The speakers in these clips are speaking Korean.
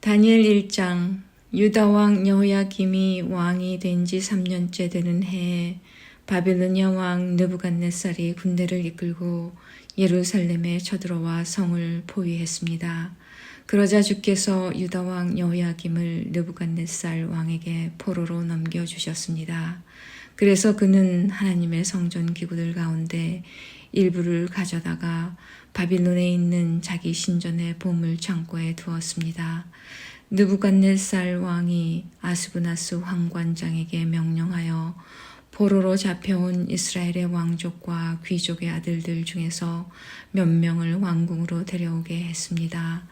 다니엘 1장. 유다 왕 여호야김이 왕이 된 지 3년째 되는 해에 바빌로니아 왕 느부갓네살이 군대를 이끌고 예루살렘에 쳐들어와 성을 포위했습니다. 그러자 주께서 유다 왕 여호야김을 느부갓네살 왕에게 포로로 넘겨주셨습니다. 그래서 그는 하나님의 성전 기구들 가운데 일부를 가져다가 바빌론에 있는 자기 신전의 보물 창고에 두었습니다. 느부갓네살 왕이 아스부나스 황관장에게 명령하여 포로로 잡혀온 이스라엘의 왕족과 귀족의 아들들 중에서 몇 명을 왕궁으로 데려오게 했습니다.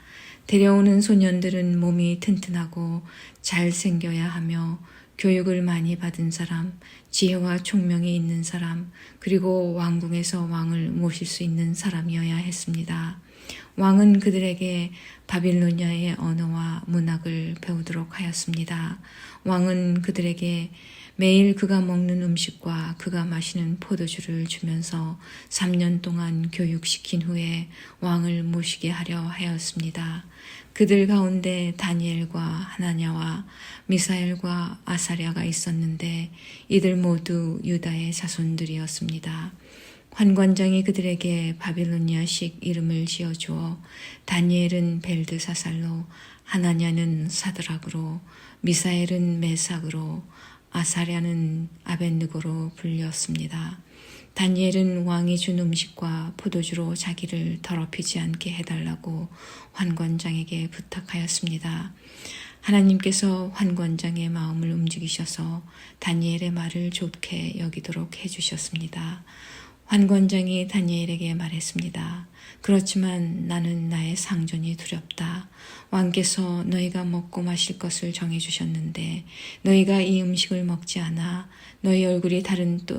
데려오는 소년들은 몸이 튼튼하고 잘생겨야 하며 교육을 많이 받은 사람, 지혜와 총명이 있는 사람, 그리고 왕궁에서 왕을 모실 수 있는 사람이어야 했습니다. 왕은 그들에게 바빌로니아의 언어와 문학을 배우도록 하였습니다. 왕은 그들에게 매일 그가 먹는 음식과 그가 마시는 포도주를 주면서 3년 동안 교육시킨 후에 왕을 모시게 하려 하였습니다. 그들 가운데 다니엘과 하나냐와 미사엘과 아사랴가 있었는데 이들 모두 유다의 자손들이었습니다. 환관장이 그들에게 바빌로니아식 이름을 지어주어 다니엘은 벨드사살로, 하나냐는 사드락으로, 미사엘은 메삭으로, 아사랴는 아벳느고로 불렸습니다. 다니엘은 왕이 준 음식과 포도주로 자기를 더럽히지 않게 해달라고 환관장에게 부탁하였습니다. 하나님께서 환관장의 마음을 움직이셔서 다니엘의 말을 좋게 여기도록 해주셨습니다. 환관장이 다니엘에게 말했습니다. 그렇지만 나는 나의 상전이 두렵다. 왕께서 너희가 먹고 마실 것을 정해주셨는데 너희가 이 음식을 먹지 않아 너희 얼굴이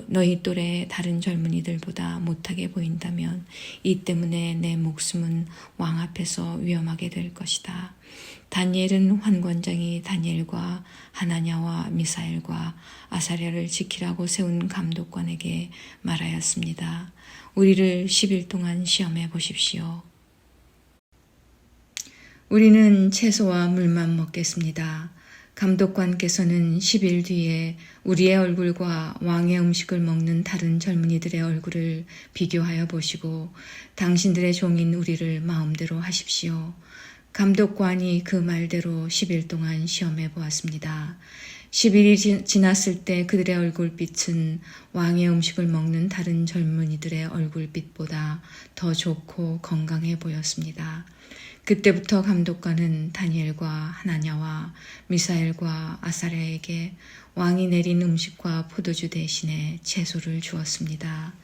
너희 또래의 다른 젊은이들보다 못하게 보인다면 이 때문에 내 목숨은 왕 앞에서 위험하게 될 것이다. 다니엘은 환관장이 다니엘과 하나냐와 미사엘과 아사랴를 지키라고 세운 감독관에게 말하였습니다. 우리를 10일 동안 시험해 보십시오. 우리는 채소와 물만 먹겠습니다. 감독관께서는 10일 뒤에 우리의 얼굴과 왕의 음식을 먹는 다른 젊은이들의 얼굴을 비교하여 보시고 당신들의 종인 우리를 마음대로 하십시오. 감독관이 그 말대로 10일 동안 시험해 보았습니다. 10일이 지났을 때 그들의 얼굴빛은 왕의 음식을 먹는 다른 젊은이들의 얼굴빛보다 더 좋고 건강해 보였습니다. 그때부터 감독관은 다니엘과 하나냐와 미사엘과 아사랴에게 왕이 내린 음식과 포도주 대신에 채소를 주었습니다.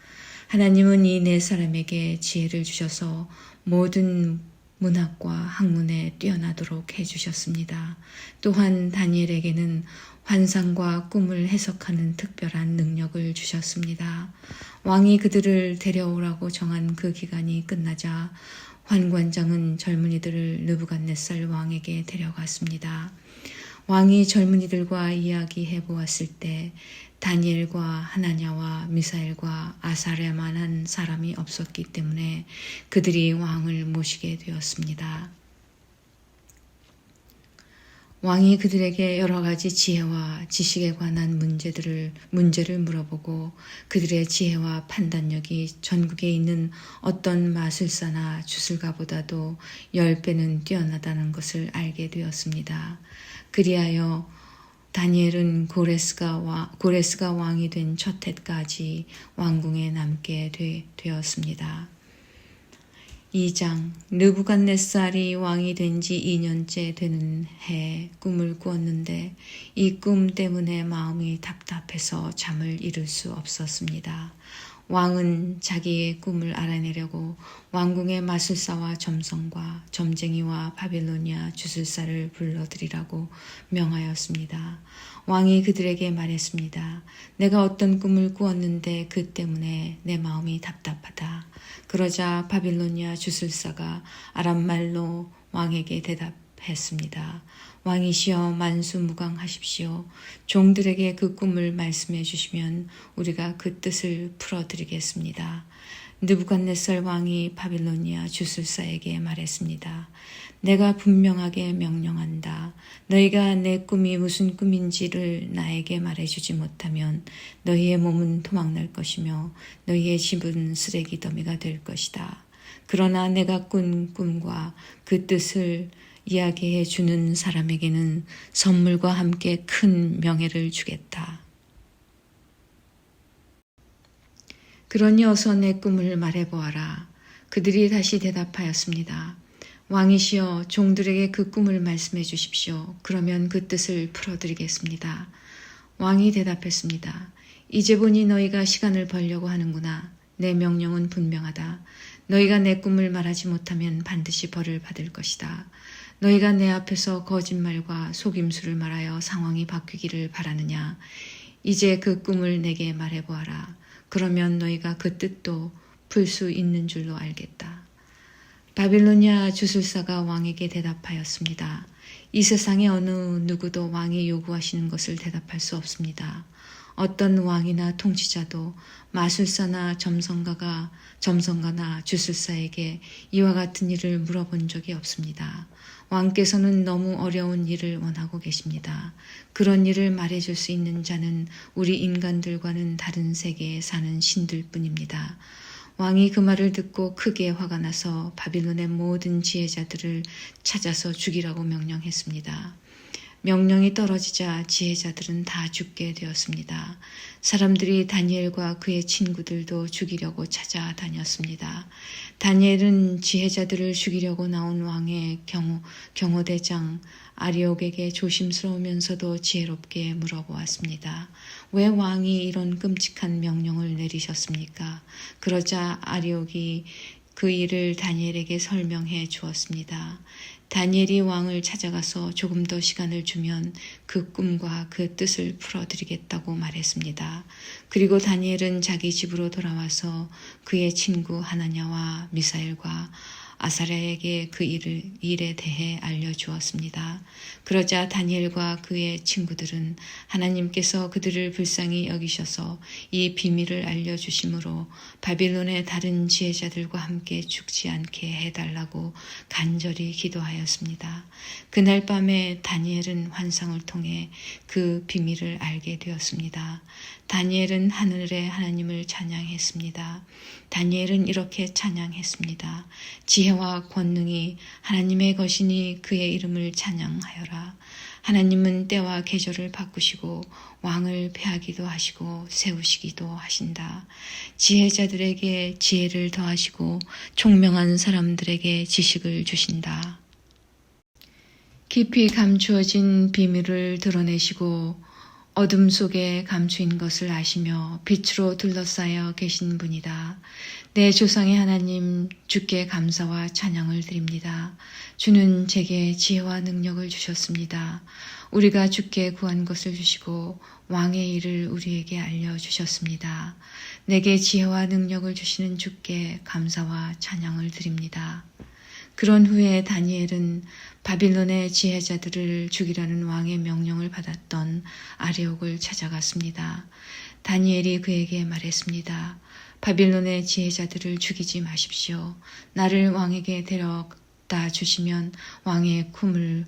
하나님은 이 네 사람에게 지혜를 주셔서 모든 문학과 학문에 뛰어나도록 해주셨습니다. 또한 다니엘에게는 환상과 꿈을 해석하는 특별한 능력을 주셨습니다. 왕이 그들을 데려오라고 정한 그 기간이 끝나자 환관장은 젊은이들을 느부갓네살 왕에게 데려갔습니다. 왕이 젊은이들과 이야기해 보았을 때 다니엘과 하나냐와 미사엘과 아사랴만한 사람이 없었기 때문에 그들이 왕을 모시게 되었습니다. 왕이 그들에게 여러 가지 지혜와 지식에 관한 문제를 물어보고 그들의 지혜와 판단력이 전국에 있는 어떤 마술사나 주술가보다도 10배는 뛰어나다는 것을 알게 되었습니다. 그리하여 다니엘은 고레스가 왕이 된 첫 해까지 왕궁에 남게 되었습니다. 2장. 느부갓네살이 왕이 된 지 2년째 되는 해에 꿈을 꾸었는데 이 꿈 때문에 마음이 답답해서 잠을 이룰 수 없었습니다. 왕은 자기의 꿈을 알아내려고 왕궁의 마술사와 점성과 점쟁이와 바빌로니아 주술사를 불러들이라고 명하였습니다. 왕이 그들에게 말했습니다. 내가 어떤 꿈을 꾸었는데 그 때문에 내 마음이 답답하다. 그러자 바빌로니아 주술사가 아람말로 왕에게 대답했습니다. 왕이시여 만수무강하십시오. 종들에게 그 꿈을 말씀해 주시면 우리가 그 뜻을 풀어드리겠습니다. 느부갓네살 왕이 바빌로니아 주술사에게 말했습니다. 내가 분명하게 명령한다. 너희가 내 꿈이 무슨 꿈인지를 나에게 말해주지 못하면 너희의 몸은 도망날 것이며 너희의 집은 쓰레기 더미가 될 것이다. 그러나 내가 꾼 꿈과 그 뜻을 이야기해 주는 사람에게는 선물과 함께 큰 명예를 주겠다. 그러니 어서 내 꿈을 말해보아라. 그들이 다시 대답하였습니다. 왕이시여, 종들에게 그 꿈을 말씀해 주십시오. 그러면 그 뜻을 풀어드리겠습니다. 왕이 대답했습니다. 이제 보니 너희가 시간을 벌려고 하는구나. 내 명령은 분명하다. 너희가 내 꿈을 말하지 못하면 반드시 벌을 받을 것이다. 너희가 내 앞에서 거짓말과 속임수를 말하여 상황이 바뀌기를 바라느냐. 이제 그 꿈을 내게 말해보아라. 그러면 너희가 그 뜻도 풀 수 있는 줄로 알겠다. 바빌로니아 주술사가 왕에게 대답하였습니다. 이 세상의 어느 누구도 왕이 요구하시는 것을 대답할 수 없습니다. 어떤 왕이나 통치자도 마술사나 점성가나 주술사에게 이와 같은 일을 물어본 적이 없습니다. 왕께서는 너무 어려운 일을 원하고 계십니다. 그런 일을 말해줄 수 있는 자는 우리 인간들과는 다른 세계에 사는 신들 뿐입니다. 왕이 그 말을 듣고 크게 화가 나서 바빌론의 모든 지혜자들을 찾아서 죽이라고 명령했습니다. 명령이 떨어지자 지혜자들은 다 죽게 되었습니다. 사람들이 다니엘과 그의 친구들도 죽이려고 찾아다녔습니다. 다니엘은 지혜자들을 죽이려고 나온 왕의 경호대장 아리옥에게 조심스러우면서도 지혜롭게 물어보았습니다. 왜 왕이 이런 끔찍한 명령을 내리셨습니까? 그러자 아리옥이 그 일을 다니엘에게 설명해 주었습니다. 다니엘이 왕을 찾아가서 조금 더 시간을 주면 그 꿈과 그 뜻을 풀어드리겠다고 말했습니다. 그리고 다니엘은 자기 집으로 돌아와서 그의 친구 하나냐와 미사엘과 아사랴에게 그 일에 대해 알려주었습니다. 그러자 다니엘과 그의 친구들은 하나님께서 그들을 불쌍히 여기셔서 이 비밀을 알려주심으로 바빌론의 다른 지혜자들과 함께 죽지 않게 해달라고 간절히 기도하였습니다. 그날 밤에 다니엘은 환상을 통해 그 비밀을 알게 되었습니다. 다니엘은 하늘의 하나님을 찬양했습니다. 다니엘은 이렇게 찬양했습니다. 지혜와 권능이 하나님의 것이니 그의 이름을 찬양하여라. 하나님은 때와 계절을 바꾸시고 왕을 폐하기도 하시고 세우시기도 하신다. 지혜자들에게 지혜를 더하시고 총명한 사람들에게 지식을 주신다. 깊이 감추어진 비밀을 드러내시고 어둠 속에 감추인 것을 아시며 빛으로 둘러싸여 계신 분이다. 내 조상의 하나님, 주께 감사와 찬양을 드립니다. 주는 제게 지혜와 능력을 주셨습니다. 우리가 주께 구한 것을 주시고 왕의 일을 우리에게 알려주셨습니다. 내게 지혜와 능력을 주시는 주께 감사와 찬양을 드립니다. 그런 후에 다니엘은 바빌론의 지혜자들을 죽이라는 왕의 명령을 받았던 아리옥을 찾아갔습니다. 다니엘이 그에게 말했습니다. 바빌론의 지혜자들을 죽이지 마십시오. 나를 왕에게 데려다 주시면 왕의 꿈을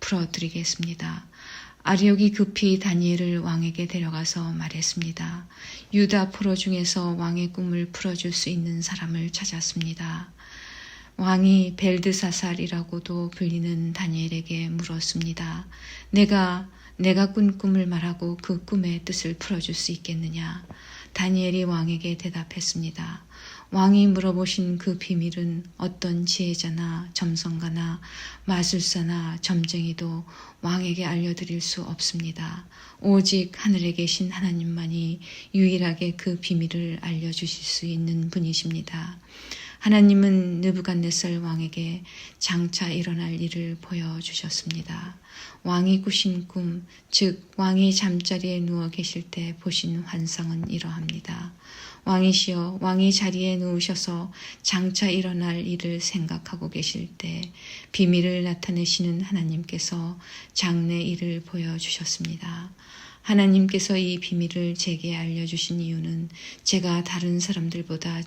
풀어드리겠습니다. 아리옥이 급히 다니엘을 왕에게 데려가서 말했습니다. 유다 포로 중에서 왕의 꿈을 풀어줄 수 있는 사람을 찾았습니다. 왕이 벨드사살이라고도 불리는 다니엘에게 물었습니다. 내가 꾼 꿈을 말하고 그 꿈의 뜻을 풀어줄 수 있겠느냐? 다니엘이 왕에게 대답했습니다. 왕이 물어보신 그 비밀은 어떤 지혜자나 점성가나 마술사나 점쟁이도 왕에게 알려드릴 수 없습니다. 오직 하늘에 계신 하나님만이 유일하게 그 비밀을 알려주실 수 있는 분이십니다. 하나님은 느부갓네살 왕에게 장차 일어날 일을 보여주셨습니다. 왕이 꾸신 꿈, 즉 왕이 잠자리에 누워 계실 때 보신 환상은 이러합니다. 왕이시여, 왕이 자리에 누우셔서 장차 일어날 일을 생각하고 계실 때 비밀을 나타내시는 하나님께서 장래 일을 보여주셨습니다. 하나님께서 이 비밀을 제게 알려주신 이유는 제가 다른 사람들보다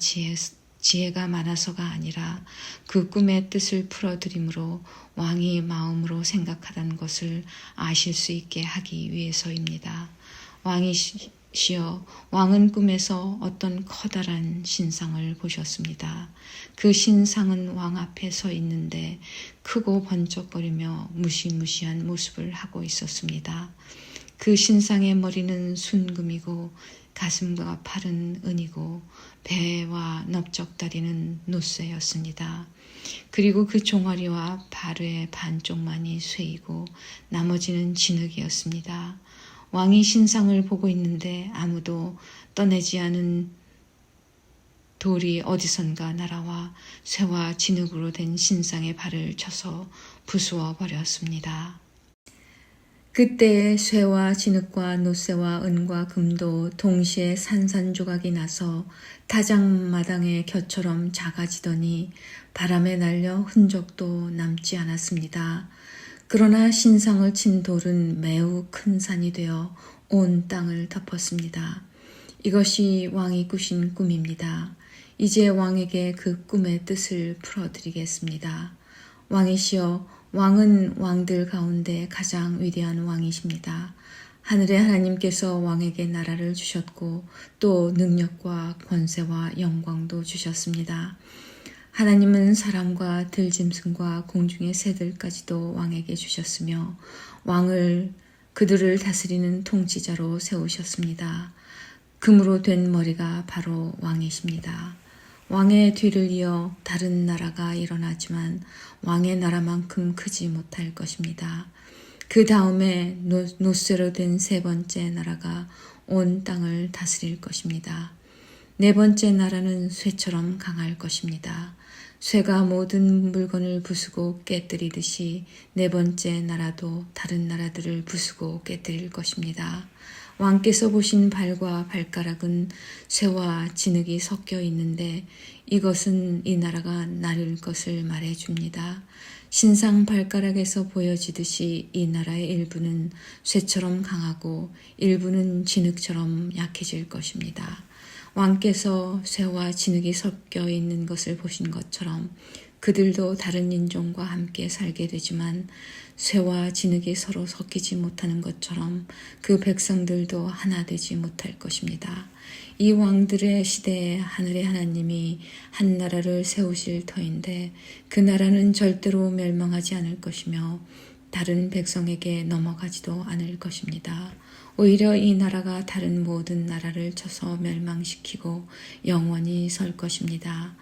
지혜가 많아서가 아니라 그 꿈의 뜻을 풀어드림으로 왕이 마음으로 생각하던 것을 아실 수 있게 하기 위해서입니다. 왕이시여, 왕은 꿈에서 어떤 커다란 신상을 보셨습니다. 그 신상은 왕 앞에 서 있는데 크고 번쩍거리며 무시무시한 모습을 하고 있었습니다. 그 신상의 머리는 순금이고 가슴과 팔은 은이고 배와 넓적다리는 노쇠였습니다. 그리고 그 종아리와 발의 반쪽만이 쇠이고 나머지는 진흙이었습니다. 왕이 신상을 보고 있는데 아무도 떠내지 않은 돌이 어디선가 날아와 쇠와 진흙으로 된 신상의 발을 쳐서 부수어 버렸습니다. 그때에 쇠와 진흙과 노쇠와 은과 금도 동시에 산산조각이 나서 타작마당의 곁처럼 작아지더니 바람에 날려 흔적도 남지 않았습니다. 그러나 신상을 친 돌은 매우 큰 산이 되어 온 땅을 덮었습니다. 이것이 왕이 꾸신 꿈입니다. 이제 왕에게 그 꿈의 뜻을 풀어드리겠습니다. 왕이시여, 왕은 왕들 가운데 가장 위대한 왕이십니다. 하늘의 하나님께서 왕에게 나라를 주셨고 또 능력과 권세와 영광도 주셨습니다. 하나님은 사람과 들짐승과 공중의 새들까지도 왕에게 주셨으며 왕을 그들을 다스리는 통치자로 세우셨습니다. 금으로 된 머리가 바로 왕이십니다. 왕의 뒤를 이어 다른 나라가 일어나지만 왕의 나라만큼 크지 못할 것입니다. 그 다음에 노쇠로 된 세 번째 나라가 온 땅을 다스릴 것입니다. 네 번째 나라는 쇠처럼 강할 것입니다. 쇠가 모든 물건을 부수고 깨뜨리듯이 네 번째 나라도 다른 나라들을 부수고 깨뜨릴 것입니다. 왕께서 보신 발과 발가락은 쇠와 진흙이 섞여 있는데 이것은 이 나라가 나를 것을 말해줍니다. 신상 발가락에서 보여지듯이 이 나라의 일부는 쇠처럼 강하고 일부는 진흙처럼 약해질 것입니다. 왕께서 쇠와 진흙이 섞여 있는 것을 보신 것처럼 그들도 다른 인종과 함께 살게 되지만 쇠와 진흙이 서로 섞이지 못하는 것처럼 그 백성들도 하나 되지 못할 것입니다. 이 왕들의 시대에 하늘의 하나님이 한 나라를 세우실 터인데 그 나라는 절대로 멸망하지 않을 것이며 다른 백성에게 넘어가지도 않을 것입니다. 오히려 이 나라가 다른 모든 나라를 쳐서 멸망시키고 영원히 설 것입니다.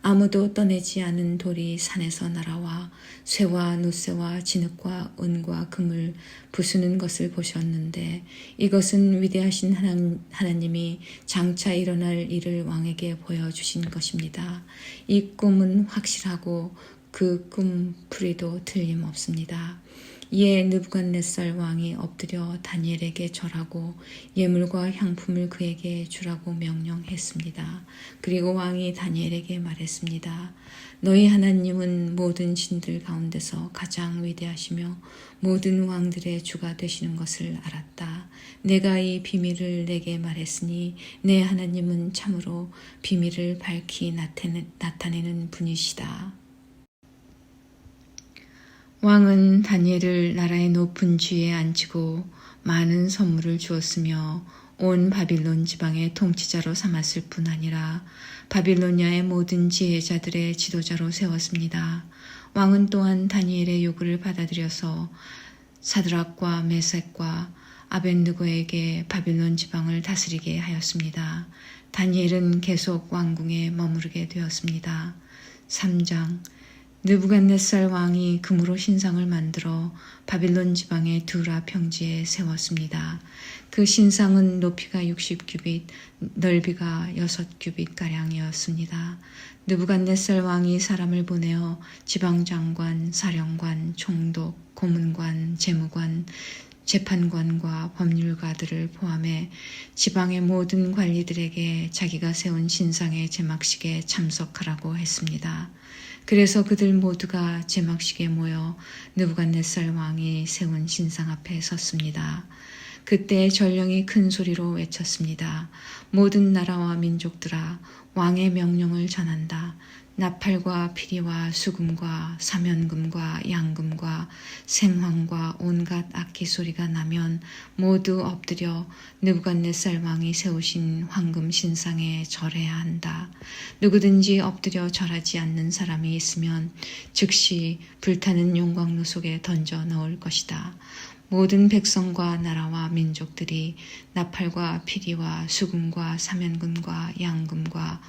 아무도 떠내지 않은 돌이 산에서 날아와 쇠와 노쇠와 진흙과 은과 금을 부수는 것을 보셨는데 이것은 위대하신 하나님이 장차 일어날 일을 왕에게 보여주신 것입니다. 이 꿈은 확실하고 그 꿈풀이도 틀림없습니다. 이에 느부갓네살 왕이 엎드려 다니엘에게 절하고 예물과 향품을 그에게 주라고 명령했습니다. 그리고 왕이 다니엘에게 말했습니다. 너희 하나님은 모든 신들 가운데서 가장 위대하시며 모든 왕들의 주가 되시는 것을 알았다. 내가 이 비밀을 내게 말했으니 내 하나님은 참으로 비밀을 밝히 나타내는 분이시다. 왕은 다니엘을 나라의 높은 쥐에 앉히고 많은 선물을 주었으며 온 바빌론 지방의 통치자로 삼았을 뿐 아니라 바빌로니아의 모든 지혜자들의 지도자로 세웠습니다. 왕은 또한 다니엘의 요구를 받아들여서 사드락과 메섹과 아벳느고에게 바빌론 지방을 다스리게 하였습니다. 다니엘은 계속 왕궁에 머무르게 되었습니다. 3장 느부갓네살 왕이 금으로 신상을 만들어 바빌론 지방의 두라 평지에 세웠습니다. 그 신상은 높이가 60규빗, 넓이가 6규빗가량이었습니다. 느부갓네살 왕이 사람을 보내어 지방장관, 사령관, 총독, 고문관, 재무관, 재판관과 법률가들을 포함해 지방의 모든 관리들에게 자기가 세운 신상의 제막식에 참석하라고 했습니다. 그래서 그들 모두가 제막식에 모여 느부갓네살 왕이 세운 신상 앞에 섰습니다. 그때 전령이 큰 소리로 외쳤습니다. 모든 나라와 민족들아, 왕의 명령을 전한다. 나팔과 피리와 수금과 사면금과 양금과 생황과 온갖 악기 소리가 나면 모두 엎드려 느부갓네살 왕이 세우신 황금 신상에 절해야 한다. 누구든지 엎드려 절하지 않는 사람이 있으면 즉시 불타는 용광로 속에 던져 넣을 것이다. 모든 백성과 나라와 민족들이 나팔과 피리와 수금과 사면금과 양금과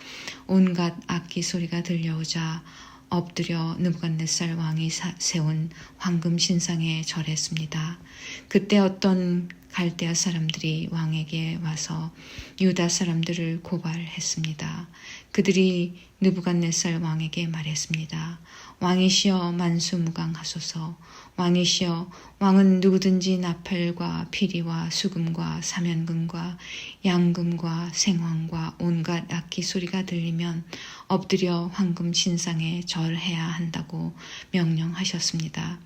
온갖 악기 소리가 들려오자 엎드려 느부갓네살 왕이 세운 황금 신상에 절했습니다. 그때 어떤 갈대아 사람들이 왕에게 와서 유다 사람들을 고발했습니다. 그들이 느부갓네살 왕에게 말했습니다. 왕이시여 만수무강하소서. 왕이시여 왕은 누구든지 나팔과 피리와 수금과 사면금과 양금과 생황과 온갖 악기 소리가 들리면 엎드려 황금 신상에 절해야 한다고 명령하셨습니다.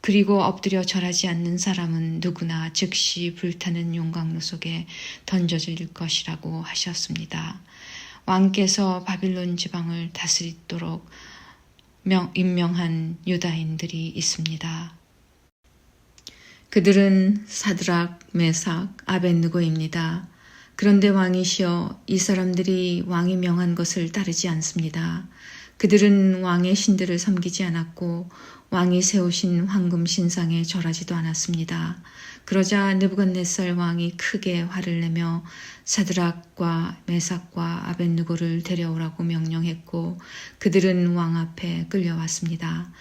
그리고 엎드려 절하지 않는 사람은 누구나 즉시 불타는 용광로 속에 던져질 것이라고 하셨습니다. 왕께서 바빌론 지방을 다스리도록 임명한 유다인들이 있습니다. 그들은 사드락, 메삭, 아벳느고입니다. 그런데 왕이시여 이 사람들이 왕이 명한 것을 따르지 않습니다. 그들은 왕의 신들을 섬기지 않았고 왕이 세우신 황금 신상에 절하지도 않았습니다. 그러자 느부갓네살 왕이 크게 화를 내며 사드락과 메삭과 아벳느고를 데려오라고 명령했고 그들은 왕 앞에 끌려왔습니다.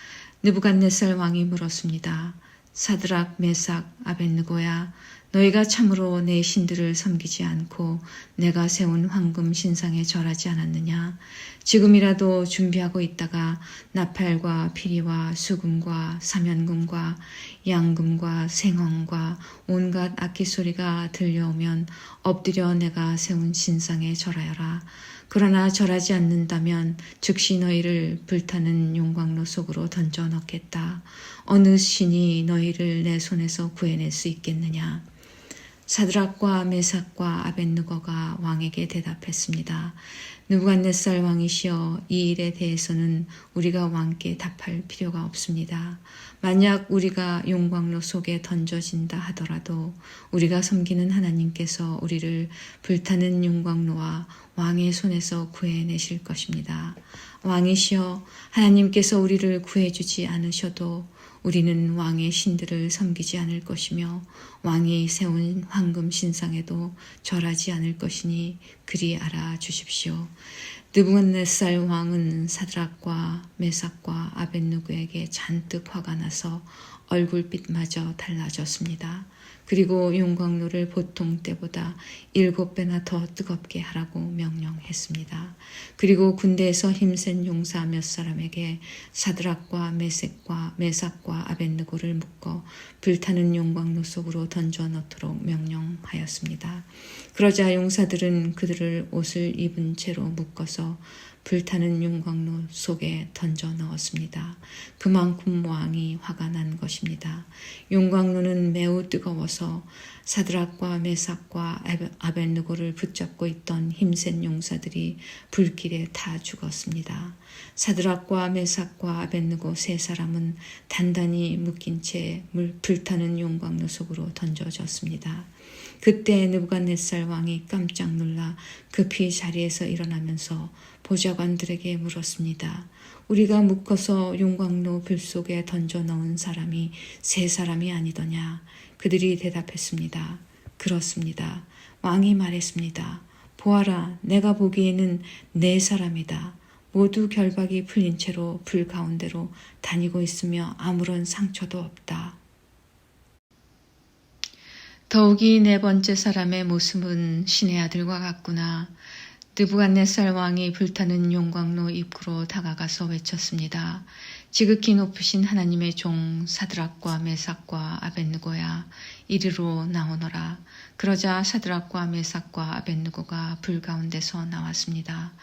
느부갓네살 왕이 물었습니다. 사드락, 메삭, 아벳느고야, 너희가 참으로 내 신들을 섬기지 않고 내가 세운 황금 신상에 절하지 않았느냐? 지금이라도 준비하고 있다가 나팔과 피리와 수금과 사면금과 양금과 생황과 온갖 악기 소리가 들려오면 엎드려 내가 세운 신상에 절하여라. 그러나 절하지 않는다면 즉시 너희를 불타는 용광로 속으로 던져 넣겠다. 어느 신이 너희를 내 손에서 구해낼 수 있겠느냐? 사드락과 메삭과 아벳느고가 왕에게 대답했습니다. 느부갓네살 왕이시여 이 일에 대해서는 우리가 왕께 답할 필요가 없습니다. 만약 우리가 용광로 속에 던져진다 하더라도 우리가 섬기는 하나님께서 우리를 불타는 용광로와 왕의 손에서 구해내실 것입니다. 왕이시여 하나님께서 우리를 구해주지 않으셔도 우리는 왕의 신들을 섬기지 않을 것이며 왕이 세운 황금 신상에도 절하지 않을 것이니 그리 알아주십시오. 느부갓네살 왕은 사드락과 메삭과 아벳느고에게 잔뜩 화가 나서 얼굴빛마저 달라졌습니다. 그리고 용광로를 보통 때보다 7배나 더 뜨겁게 하라고 명령했습니다. 그리고 군대에서 힘센 용사 몇 사람에게 사드락과 메삭과 아벳느고를 묶어 불타는 용광로 속으로 던져 넣도록 명령하였습니다. 그러자 용사들은 그들을 옷을 입은 채로 묶어서 불타는 용광로 속에 던져 넣었습니다. 그만큼 왕이 화가 난 것입니다. 용광로는 매우 뜨거워서 사드락과 메삭과 아벳느고를 붙잡고 있던 힘센 용사들이 불길에 타 죽었습니다. 사드락과 메삭과 아벳느고 세 사람은 단단히 묶인 채 불타는 용광로 속으로 던져졌습니다. 그때 느부갓네살 왕이 깜짝 놀라 급히 자리에서 일어나면서 보좌관들에게 물었습니다. 우리가 묶어서 용광로 불 속에 던져 넣은 사람이 세 사람이 아니더냐? 그들이 대답했습니다. 그렇습니다. 왕이 말했습니다. 보아라, 내가 보기에는 네 사람이다. 모두 결박이 풀린 채로 불 가운데로 다니고 있으며 아무런 상처도 없다. 더욱이 네 번째 사람의 모습은 신의 아들과 같구나. 느부갓네살 왕이 불타는 용광로 입구로 다가가서 외쳤습니다. 지극히 높으신 하나님의 종 사드락과 메삭과 아벳느고야 이리로 나오너라. 그러자 사드락과 메삭과 아벳느고가 불 가운데서 나왔습니다.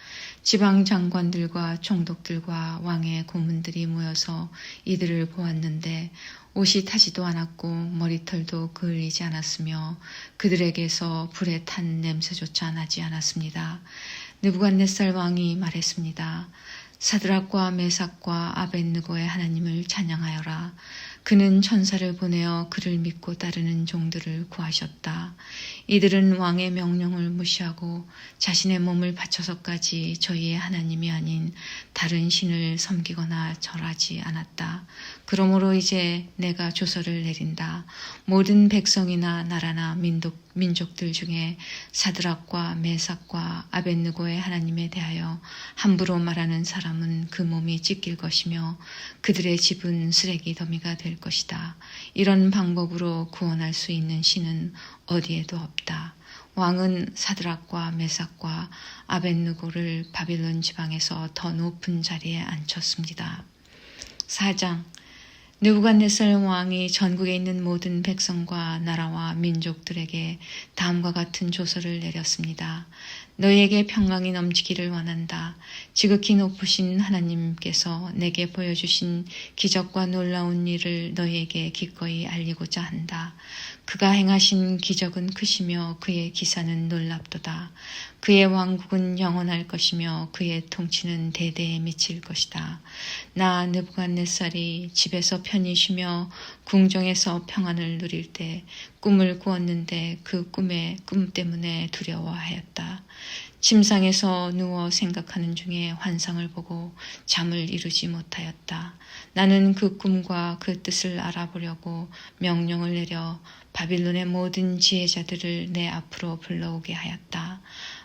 지방 장관들과 총독들과 왕의 고문들이 모여서 이들을 보았는데 옷이 타지도 않았고 머리털도 그을리지 않았으며 그들에게서 불에 탄 냄새조차 나지 않았습니다. 느부갓네살 왕이 말했습니다. 사드락과 메삭과 아벳느고의 하나님을 찬양하여라. 그는 천사를 보내어 그를 믿고 따르는 종들을 구하셨다. 이들은 왕의 명령을 무시하고 자신의 몸을 바쳐서까지 저희의 하나님이 아닌 다른 신을 섬기거나 절하지 않았다. 그러므로 이제 내가 조서를 내린다. 모든 백성이나 나라나 민족들 중에 사드락과 메삭과 아벳느고의 하나님에 대하여 함부로 말하는 사람은 그 몸이 찢길 것이며 그들의 집은 쓰레기 더미가 될 것이다. 이런 방법으로 구원할 수 있는 신은 어디에도 없다. 왕은 사드락과 메삭과 아벳느고를 바빌론 지방에서 더 높은 자리에 앉혔습니다. 4장 느부갓네살 왕이 전국에 있는 모든 백성과 나라와 민족들에게 다음과 같은 조서를 내렸습니다. 너희에게 평강이 넘치기를 원한다. 지극히 높으신 하나님께서 내게 보여주신 기적과 놀라운 일을 너희에게 기꺼이 알리고자 한다. 그가 행하신 기적은 크시며 그의 기사는 놀랍도다. 그의 왕국은 영원할 것이며 그의 통치는 대대에 미칠 것이다. 나 느부갓네살이 집에서 편히 쉬며 궁정에서 평안을 누릴 때 꿈을 꾸었는데 그 꿈 때문에 두려워하였다. 침상에서 누워 생각하는 중에 환상을 보고 잠을 이루지 못하였다. 나는 그 꿈과 그 뜻을 알아보려고 명령을 내려 바빌론의 모든 지혜자들을 내 앞으로 불러오게 하였다.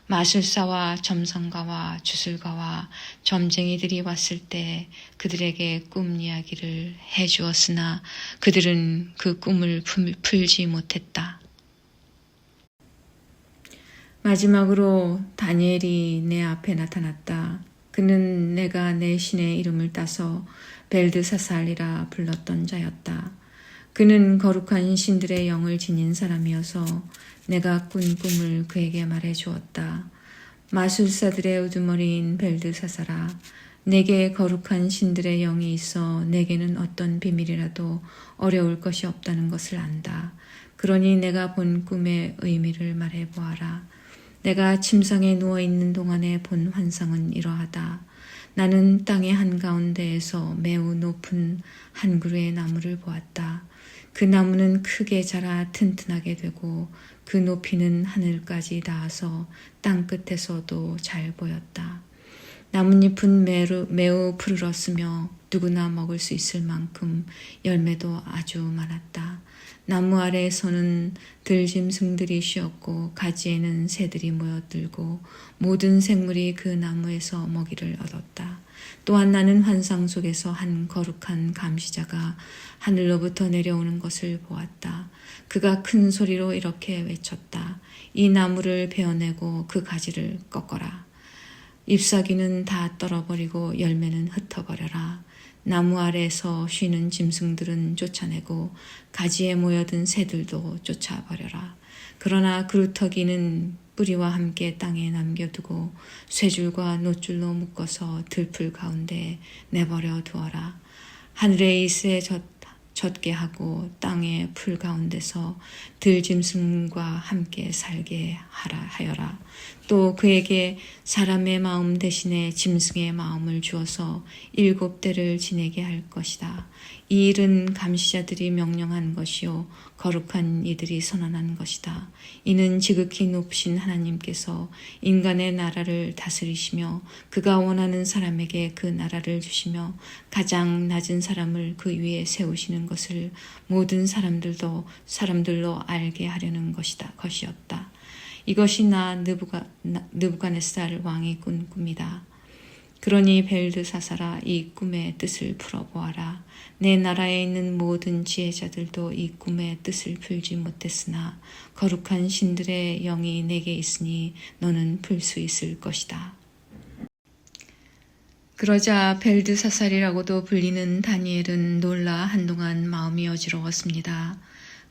마술사와 점성가와 주술가와 점쟁이들이 왔을 때 그들에게 꿈 이야기를 해주었으나 그들은 그 꿈을 풀지 못했다. 마지막으로 다니엘이 내 앞에 나타났다. 그는 내가 내 신의 이름을 따서 벨드사살이라 불렀던 자였다. 그는 거룩한 신들의 영을 지닌 사람이어서 내가 꾼 꿈을 그에게 말해 주었다. 마술사들의 우두머리인 벨드사살아, 내게 거룩한 신들의 영이 있어 내게는 어떤 비밀이라도 어려울 것이 없다는 것을 안다. 그러니 내가 본 꿈의 의미를 말해 보아라. 내가 침상에 누워있는 동안에 본 환상은 이러하다. 나는 땅의 한가운데에서 매우 높은 한 그루의 나무를 보았다. 그 나무는 크게 자라 튼튼하게 되고 그 높이는 하늘까지 닿아서 땅 끝에서도 잘 보였다. 나뭇잎은 매우 푸르렀으며 누구나 먹을 수 있을 만큼 열매도 아주 많았다. 나무 아래에서는 들짐승들이 쉬었고 가지에는 새들이 모여들고 모든 생물이 그 나무에서 먹이를 얻었다. 또한 나는 환상 속에서 한 거룩한 감시자가 하늘로부터 내려오는 것을 보았다. 그가 큰 소리로 이렇게 외쳤다. 이 나무를 베어내고 그 가지를 꺾어라. 잎사귀는 다 떨어버리고 열매는 흩어버려라. 나무 아래에서 쉬는 짐승들은 쫓아내고 가지에 모여든 새들도 쫓아버려라. 그러나 그루터기는 뿌리와 함께 땅에 남겨두고 쇠줄과 노줄로 묶어서 들풀 가운데 내버려 두어라. 하늘의 이슬에 젖게 하고 땅의 풀 가운데서 들짐승과 함께 살게 하여라. 또 그에게 사람의 마음 대신에 짐승의 마음을 주어서 7대를 지내게 할 것이다. 이 일은 감시자들이 명령한 것이요 거룩한 이들이 선언한 것이다. 이는 지극히 높으신 하나님께서 인간의 나라를 다스리시며 그가 원하는 사람에게 그 나라를 주시며 가장 낮은 사람을 그 위에 세우시는 것을 모든 사람들로 알게 하려는 것이었다. 이것이 나 느부갓네살 왕이 꾼 꿈이다. 그러니 벨드사살아, 이 꿈의 뜻을 풀어보아라. 내 나라에 있는 모든 지혜자들도 이 꿈의 뜻을 풀지 못했으나 거룩한 신들의 영이 내게 있으니 너는 풀 수 있을 것이다. 그러자 벨드사살이라고도 불리는 다니엘은 놀라 한동안 마음이 어지러웠습니다.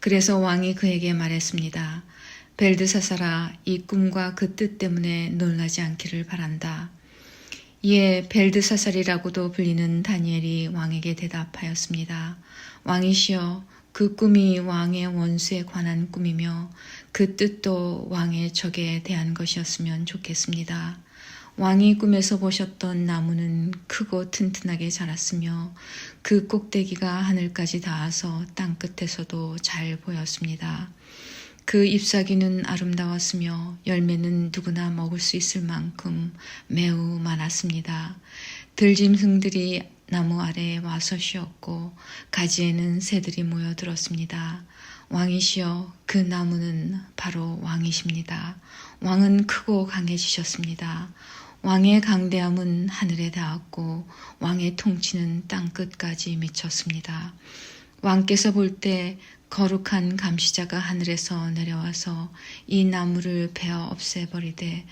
그래서 왕이 그에게 말했습니다. 벨드사살아, 이 꿈과 그 뜻 때문에 놀라지 않기를 바란다. 이에 벨드사살이라고도 불리는 다니엘이 왕에게 대답하였습니다. 왕이시여, 그 꿈이 왕의 원수에 관한 꿈이며 그 뜻도 왕의 적에 대한 것이었으면 좋겠습니다. 왕이 꿈에서 보셨던 나무는 크고 튼튼하게 자랐으며 그 꼭대기가 하늘까지 닿아서 땅끝에서도 잘 보였습니다. 그 잎사귀는 아름다웠으며 열매는 누구나 먹을 수 있을 만큼 매우 많았습니다. 들짐승들이 나무 아래에 와서 쉬었고 가지에는 새들이 모여들었습니다. 왕이시여, 그 나무는 바로 왕이십니다. 왕은 크고 강해지셨습니다. 왕의 강대함은 하늘에 닿았고 왕의 통치는 땅끝까지 미쳤습니다. 왕께서 볼 때 거룩한 감시자가 하늘에서 내려와서 이 나무를 베어 없애버리되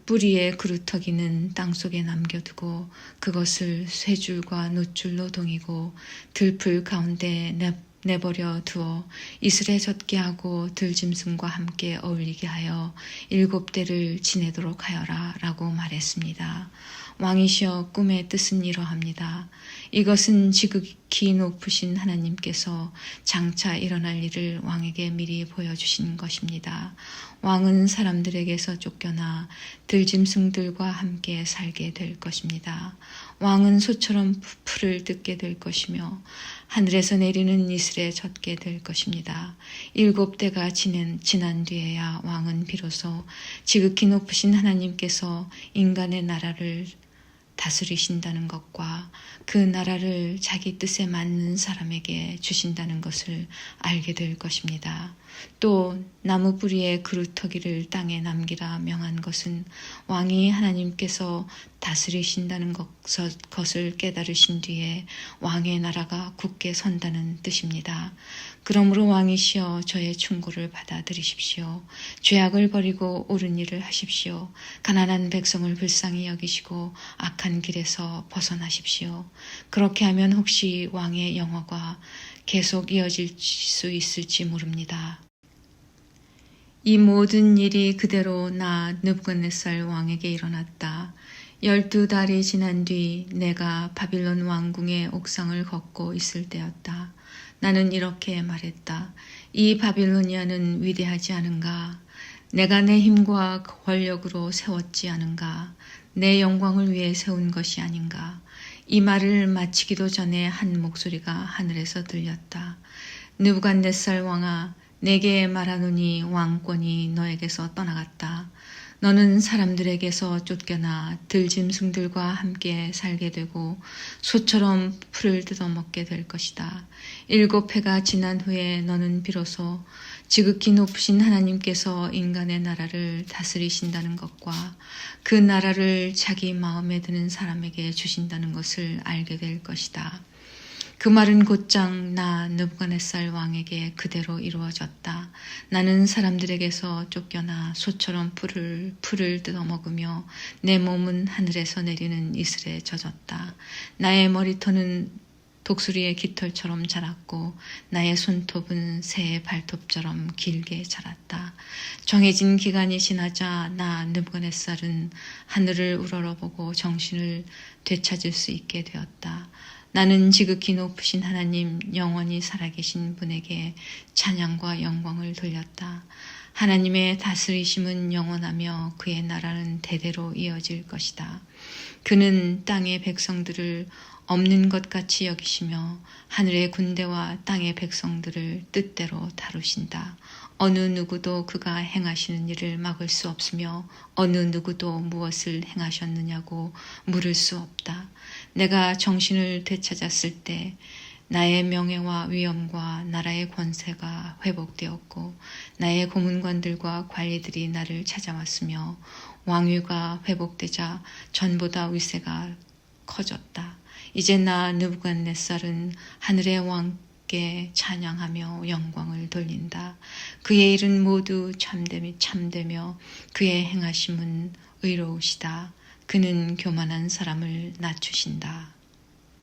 뿌리에 그루터기는 땅속에 남겨두고 그것을 쇠줄과 놋줄로 동이고 들풀 가운데 내버려 두어 이슬에 젖게 하고 들짐승과 함께 어울리게 하여 7대를 지내도록 하여라 라고 말했습니다. 왕이시여, 꿈의 뜻은 이러합니다. 이것은 지극히 높으신 하나님께서 장차 일어날 일을 왕에게 미리 보여주신 것입니다. 왕은 사람들에게서 쫓겨나 들짐승들과 함께 살게 될 것입니다. 왕은 소처럼 풀을 뜯게 될 것이며 하늘에서 내리는 이슬에 젖게 될 것입니다. 7대가 지난 뒤에야 왕은 비로소 지극히 높으신 하나님께서 인간의 나라를 다스리신다는 것과 그 나라를 자기 뜻에 맞는 사람에게 주신다는 것을 알게 될 것입니다. 또 나무 뿌리에 그루터기를 땅에 남기라 명한 것은 왕이 하나님께서 다스리신다는 것을 깨달으신 뒤에 왕의 나라가 굳게 선다는 뜻입니다. 그러므로 왕이시여, 저의 충고를 받아들이십시오. 죄악을 버리고 옳은 일을 하십시오. 가난한 백성을 불쌍히 여기시고 악한 길에서 벗어나십시오. 그렇게 하면 혹시 왕의 영화가 계속 이어질 수 있을지 모릅니다. 이 모든 일이 그대로 나 느부갓네살 왕에게 일어났다. 12달이 지난 뒤 내가 바빌론 왕궁의 옥상을 걷고 있을 때였다. 나는 이렇게 말했다. 이 바빌로니아는 위대하지 않은가? 내가 내 힘과 권력으로 세웠지 않은가? 내 영광을 위해 세운 것이 아닌가? 이 말을 마치기도 전에 한 목소리가 하늘에서 들렸다. 느부갓네살 왕아, 내게 말하노니 왕권이 너에게서 떠나갔다. 너는 사람들에게서 쫓겨나 들짐승들과 함께 살게 되고 소처럼 풀을 뜯어먹게 될 것이다. 7해가 지난 후에 너는 비로소 지극히 높으신 하나님께서 인간의 나라를 다스리신다는 것과 그 나라를 자기 마음에 드는 사람에게 주신다는 것을 알게 될 것이다. 그 말은 곧장 나 느부갓네살 왕에게 그대로 이루어졌다. 나는 사람들에게서 쫓겨나 소처럼 풀을 뜯어먹으며 내 몸은 하늘에서 내리는 이슬에 젖었다. 나의 머리털은 독수리의 깃털처럼 자랐고 나의 손톱은 새의 발톱처럼 길게 자랐다. 정해진 기간이 지나자 나 느부갓네살은 하늘을 우러러보고 정신을 되찾을 수 있게 되었다. 나는 지극히 높으신 하나님, 영원히 살아계신 분에게 찬양과 영광을 돌렸다. 하나님의 다스리심은 영원하며 그의 나라는 대대로 이어질 것이다. 그는 땅의 백성들을 없는 것 같이 여기시며 하늘의 군대와 땅의 백성들을 뜻대로 다루신다. 어느 누구도 그가 행하시는 일을 막을 수 없으며 어느 누구도 무엇을 행하셨느냐고 물을 수 없다. 내가 정신을 되찾았을 때 나의 명예와 위엄과 나라의 권세가 회복되었고 나의 고문관들과 관리들이 나를 찾아왔으며 왕위가 회복되자 전보다 위세가 커졌다. 이제 나 느부갓네살은 하늘의 왕께 찬양하며 영광을 돌린다. 그의 일은 모두 참되며 그의 행하심은 의로우시다. 그는 교만한 사람을 낮추신다.